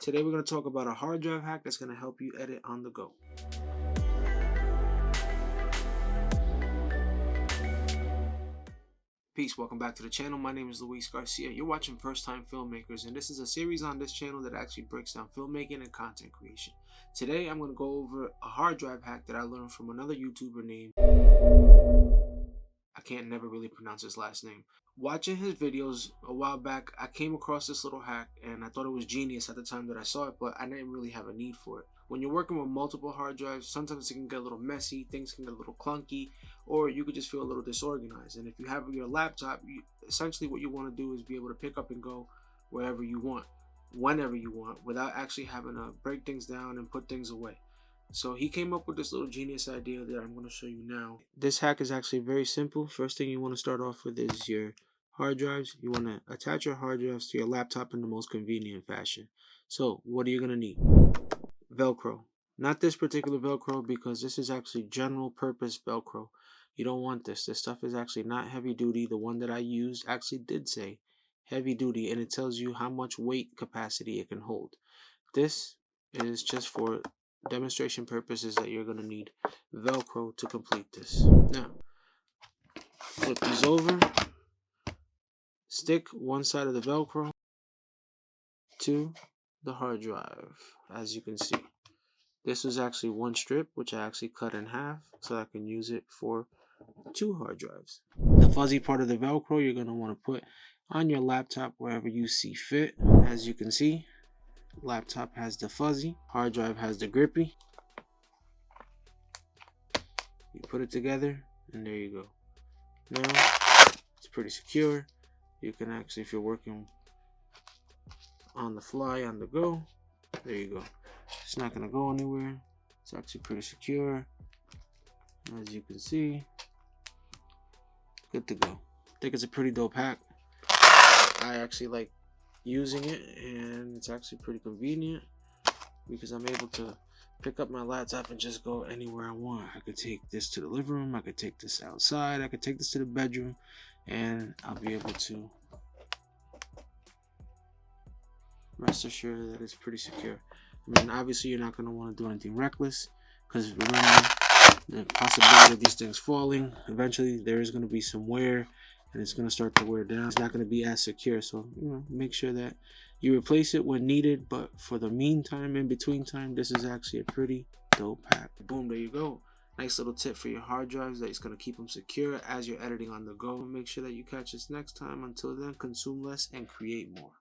Today we're going to talk about a hard drive hack that's going to help you edit on the go. Peace, welcome back to the channel. My name is Luis Garcia. You're watching First Time Filmmakers, and this is a series on this channel that actually breaks down filmmaking and content creation. Today I'm going to go over a hard drive hack that I learned from another YouTuber named, I can't never really pronounce his last name. Watching his videos a while back, I came across this little hack and I thought it was genius at the time that I saw it, but I didn't really have a need for it. When you're working with multiple hard drives, sometimes it can get a little messy, things can get a little clunky, or you could just feel a little disorganized. And if you have your laptop, essentially what you want to do is be able to pick up and go wherever you want, whenever you want, without actually having to break things down and put things away. So he came up with this little genius idea that I'm going to show you now. This hack is actually very simple. First thing you want to start off with is your hard drives. You want to attach your hard drives to your laptop in the most convenient fashion. So what are you going to need? Velcro. Not this particular Velcro, because this is actually general purpose Velcro. You don't want this. This stuff is actually not heavy duty. The one that I used actually did say heavy duty, and it tells you how much weight capacity it can hold. This is just for demonstration purposes that you're going to need Velcro to complete this. Now, flip these over, stick one side of the Velcro to the hard drive. As you can see, this was actually one strip, which I actually cut in half so I can use it for 2 hard drives. The fuzzy part of the Velcro you're going to want to put on your laptop wherever you see fit. As you can see, laptop has the fuzzy, hard drive has the grippy. You put it together and there you go. Now it's pretty secure. You can actually, if you're working on the fly, on the go, there you go. It's not going to go anywhere. It's actually pretty secure. As you can see, good to go. I think it's a pretty dope hack. I actually like using it, and it's actually pretty convenient because I'm able to pick up my laptop and just go anywhere I want. I could take this to the living room, I could take this outside, I could take this to the bedroom, and I'll be able to rest assured that it's pretty secure. I mean, obviously you're not going to want to do anything reckless, because remember the possibility of these things falling. Eventually there is going to be some wear and it's going to start to wear down. It's not going to be as secure, so make sure that you replace it when needed. But for the meantime, in between time, this is actually a pretty dope hack. Boom, there you go. Nice little tip for your hard drives that is going to keep them secure as you're editing on the go. Make sure that you catch us next time. Until then, consume less and create more.